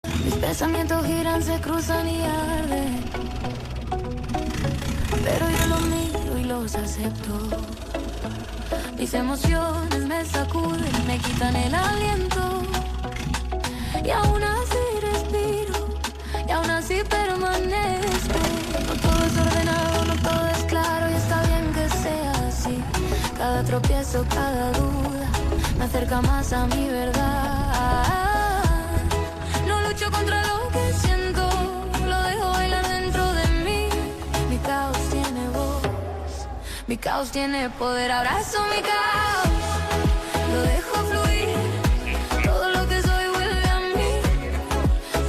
Mis pensamientos giran, se cruzan y arden, pero yo los miro y los acepto. Mis emociones me sacuden, me quitan el aliento, y aún así respiro, y aún así permanezco. No todo es ordenado, no todo es claro, y está bien que sea así. Cada tropiezo, cada duda me acerca más a mi verdad. No lucho contra lo que siento, lo dejo bailar dentro de mí. Mi caos tiene voz, mi caos tiene poder. Abrazo mi caos, lo dejo fluir. Todo lo que soy vuelve a mí.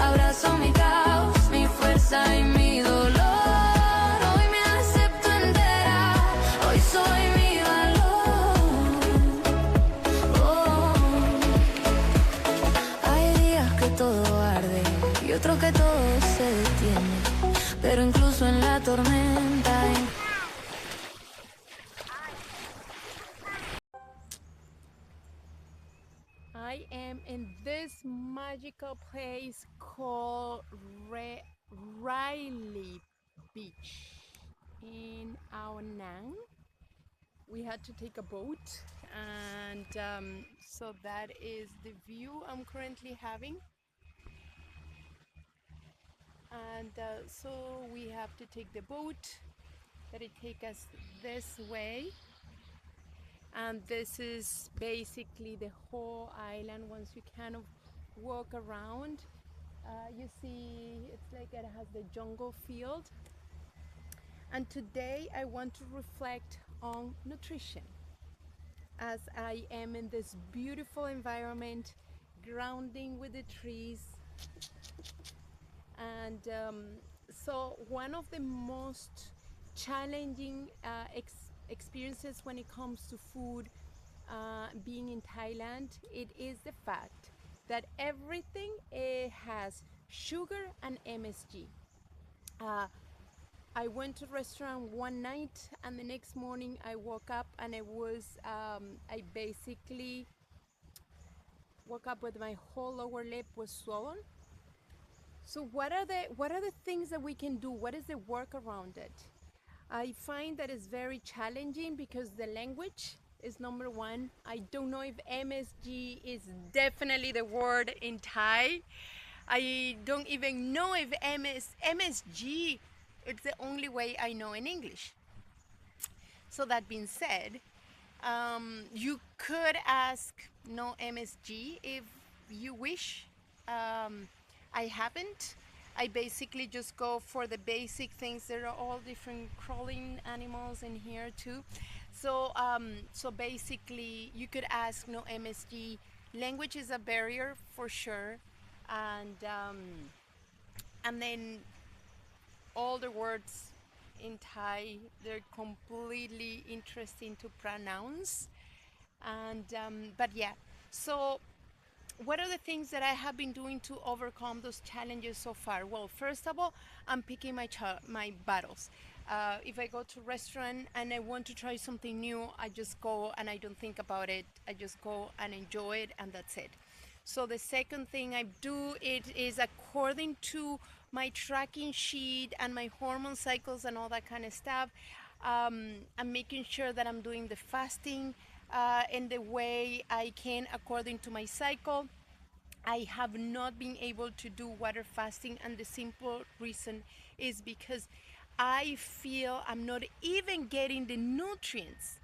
Abrazo mi caos, mi fuerza y mi dolor. Hoy me acepto entera, hoy soy mi valor. Oh. Hay días que todo arde y otros que todo se detiene, pero incluso en la tormenta. I am in this magical place called Railay Beach in Phra Nang. We had to take a boat, and so that is the view I'm currently having. And so we have to take the boat that it take us this way, and this is basically the whole island. Once you kind of walk around, you see it's like it has the jungle field. And today I want to reflect on nutrition, as I am in this beautiful environment, grounding with the trees. And so one of the most challenging experiences when it comes to food, being in Thailand, it is the fact that everything has sugar and MSG. I went to a restaurant one night, and the next morning I woke up and it was I basically woke up with my whole lower lip was swollen. So what are the things that we can do? What is the work around it? I find that it's very challenging because the language is number one. I don't know if MSG is definitely the word in Thai. I don't even know if MSG is the only way I know in English. So that being said, you could ask no MSG if you wish. I haven't. I basically just go for the basic things. There are all different crawling animals in here too. So basically, you could ask no MSG. Language is a barrier for sure, and then all the words in Thai, they're completely interesting to pronounce. And but yeah, so what are the things that I have been doing to overcome those challenges so far? Well, first of all, I'm picking my battles. If I go to a restaurant and I want to try something new, I just go and I don't think about it. I just go and enjoy it, and that's it. So the second thing I do, it is according to my tracking sheet and my hormone cycles and all that kind of stuff. I'm making sure that I'm doing the fasting in the way I can according to my cycle. I have not been able to do water fasting, and the simple reason is because I feel I'm not even getting the nutrients.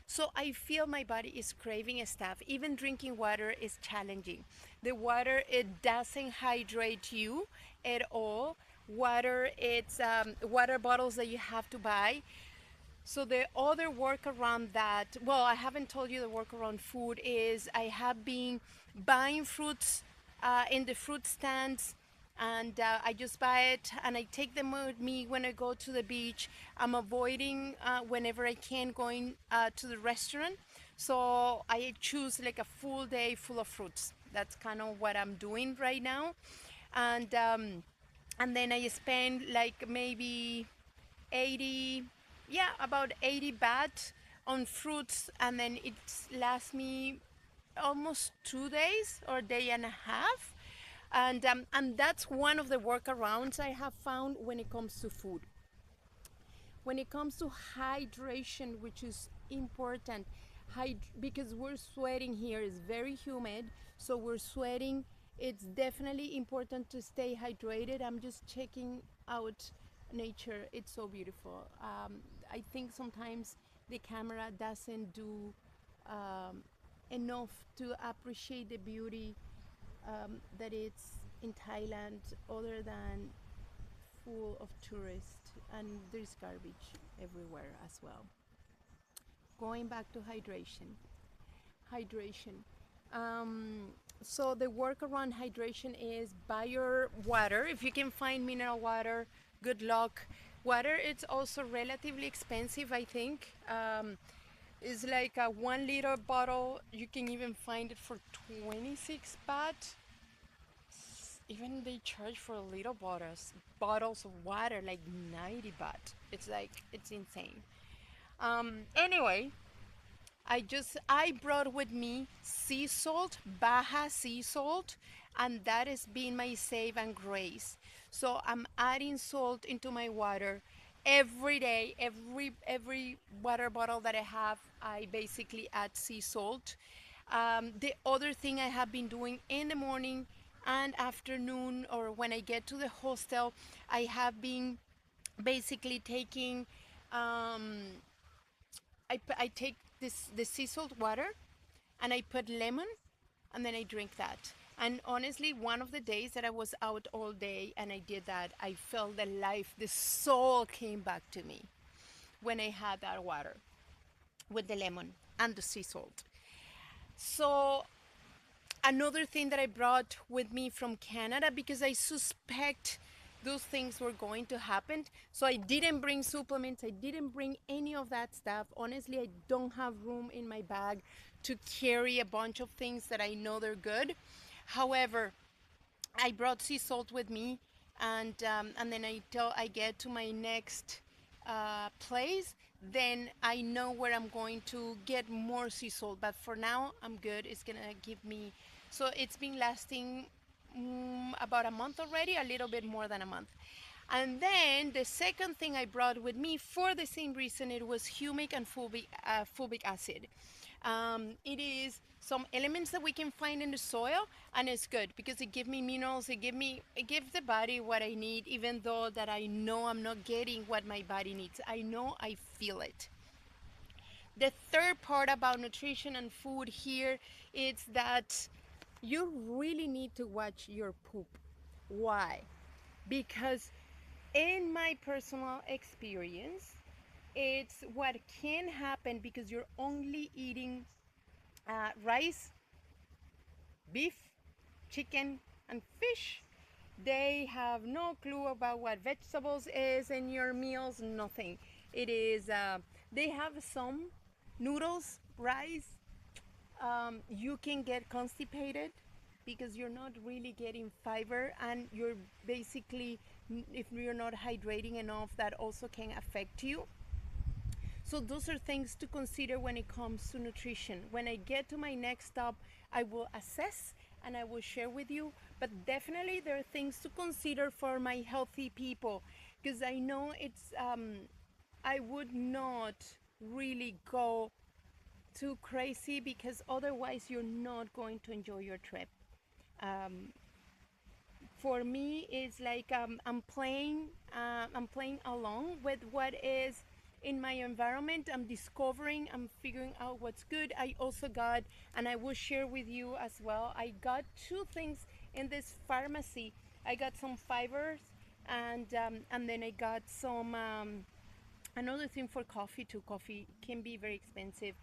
So I feel my body is craving stuff. Even drinking water is challenging. The water, it doesn't hydrate you at all. Water, it's water bottles that you have to buy. So the other workaround that, well, I haven't told you the workaround food is I have been buying fruits in the fruit stands, and I just buy it and I take them with me when I go to the beach. I'm avoiding whenever I can going to the restaurant. So I choose like a full day full of fruits. That's kind of what I'm doing right now. And then I spend like maybe 80, yeah, about 80 baht on fruits, and then it lasts me almost 2 days or a day and a half. And that's one of the workarounds I have found when it comes to food. When it comes to hydration, which is important, because we're sweating here, it's very humid, so we're sweating. It's definitely important to stay hydrated. I'm just checking out nature. It's so beautiful. I think sometimes the camera doesn't do um, enough to appreciate the beauty that it's in Thailand, other than full of tourists, and there's garbage everywhere as well. Going back to hydration. Um, so the work around hydration is buy your water. If you can find mineral water, good luck. Water, it's also relatively expensive, I think. It's like a 1 liter bottle. You can even find it for 26 baht. Even they charge for little bottles of water like 90 baht. It's like, it's insane. Anyway, I brought with me sea salt, Baja sea salt, and that has been my save and grace. So I'm adding salt into my water every day. Every water bottle that I have, I basically add sea salt. The other thing I have been doing in the morning and afternoon, or when I get to the hostel, I have been basically taking I take this the sea salt water, and I put lemon, and then I drink that. And honestly, one of the days that I was out all day and I did that, I felt the life, the soul came back to me when I had that water with the lemon and the sea salt. So another thing that I brought with me from Canada, because I suspect those things were going to happen. So I didn't bring supplements. I didn't bring any of that stuff. Honestly, I don't have room in my bag to carry a bunch of things that I know they're good. However, I brought sea salt with me, and then till I get to my next place, then I know where I'm going to get more sea salt. But for now, I'm good. It's gonna give me, so it's been lasting about a month already, a little bit more than a month. And then the second thing I brought with me for the same reason, it was humic and fulvic acid. It is some elements that we can find in the soil, and it's good because it gives me minerals. It gives the body what I need, even though that I know I'm not getting what my body needs. I know, I feel it. The third part about nutrition and food here is that you really need to watch your poop. Why? Because in my personal experience, it's what can happen because you're only eating rice, beef, chicken, and fish. They have no clue about what vegetables is in your meals, nothing. It is, they have some noodles, rice. You can get constipated because you're not really getting fiber, and you're basically, if you're not hydrating enough, that also can affect you. So those are things to consider when it comes to nutrition. When I get to my next stop, I will assess and I will share with you. But definitely there are things to consider for my healthy people, because I know it's, I would not really go too crazy, because otherwise you're not going to enjoy your trip. Um, for me, it's like I'm playing along with what is in my environment. I'm discovering, I'm figuring out what's good. I also got, and I will share with you as well, I got two things in this pharmacy. I got some fibers, and then I got some another thing for coffee too. Coffee can be very expensive.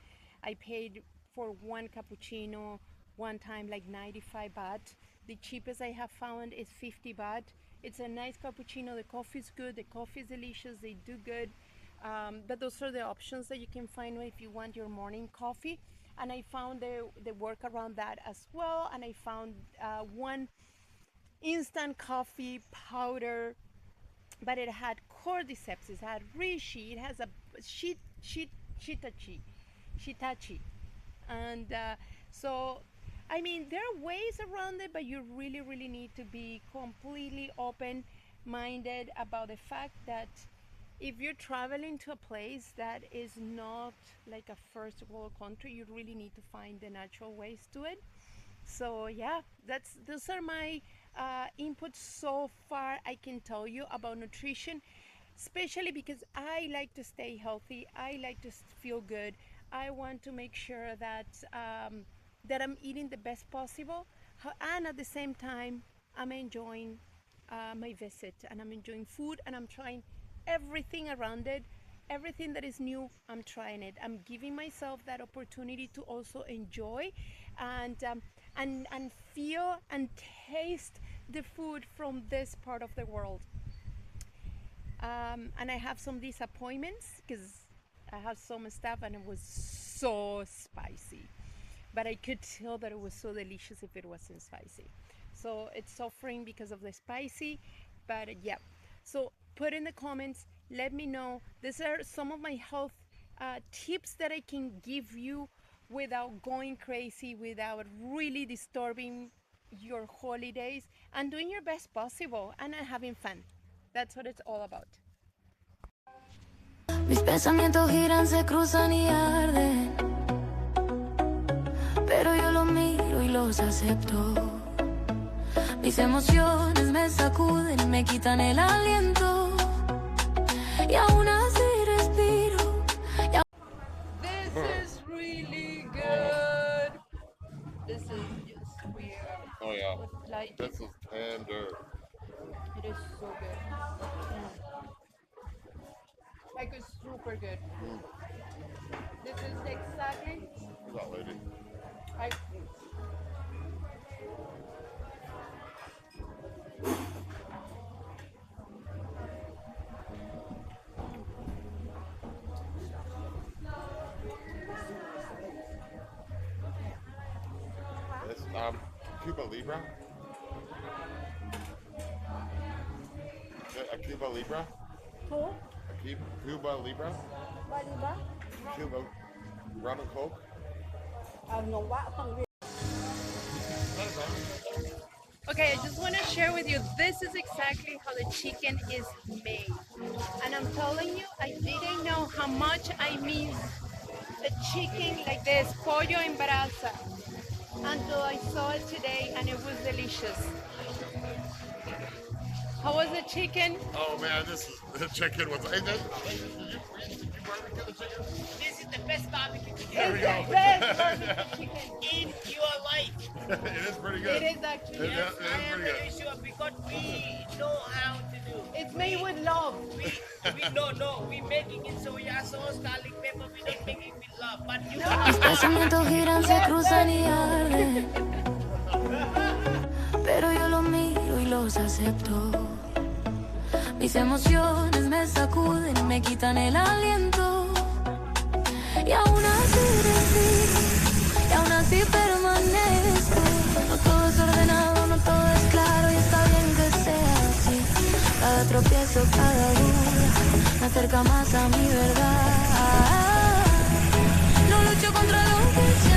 I paid for one cappuccino one time like 95 baht. The cheapest I have found is 50 baht. It's a nice cappuccino. The coffee is good. The coffee is delicious. They do good. But those are the options that you can find if you want your morning coffee. And I found the work around that as well. And I found one instant coffee powder, but it had cordyceps, it had reishi, it has a shitachi, and so I mean, there are ways around it, but you really, really need to be completely open minded about the fact that if you're traveling to a place that is not like a first world country, you really need to find the natural ways to it. So yeah, those are my inputs so far. I can tell you about nutrition, especially because I like to stay healthy. I like to feel good. I want to make sure that that I'm eating the best possible, and at the same time, I'm enjoying my visit, and I'm enjoying food, and I'm trying everything around it. Everything that is new, I'm trying it. I'm giving myself that opportunity to also enjoy and and feel and taste the food from this part of the world. And I have some disappointments because I have some stuff and it was so spicy. But I could tell that it was so delicious if it wasn't spicy. So it's suffering because of the spicy, but yeah. So put in the comments, let me know. These are some of my health tips that I can give you without going crazy, without really disturbing your holidays, and doing your best possible and having fun. That's what it's all about. Mis pensamientos giran, se cruzan y arden, pero yo los miro y los acepto. Mis emociones me sacuden, me quitan el aliento, y aún así respiro. This is really good. This is just weird. Oh yeah, Like this is tender. it is so good. Like it's super good. This is exactly What's that, lady? I It's Cuba Libre. A Cuba Libre. Cuba Libre. Cuba rum and coke. Okay, I just want to share with you, this is exactly how the chicken is made. And I'm telling you, I didn't know how much I miss the chicken like this, pollo en brasa, until I saw it today and it was delicious. How was the chicken? Oh man, this is the chicken was. Hey, did you barbecue the chicken? This is the best barbecue chicken There we It's go. the best barbecue chicken. in your life. It is pretty good. It is actually. It is I am pretty very good. sure because we know how to do. It's made with love. We making it soya sauce, garlic pepper. We not making with love, but you Mis pensamientos giran, se cruzan y arden, pero yo los miro y los acepto. Mis emociones me sacuden, me quitan el aliento, y aún así respiro, y aún así permanezco. No todo es ordenado, no todo es claro, y está bien que sea así. Cada tropiezo, cada duda me acerca más a mi verdad. No lucho contra lo que sé.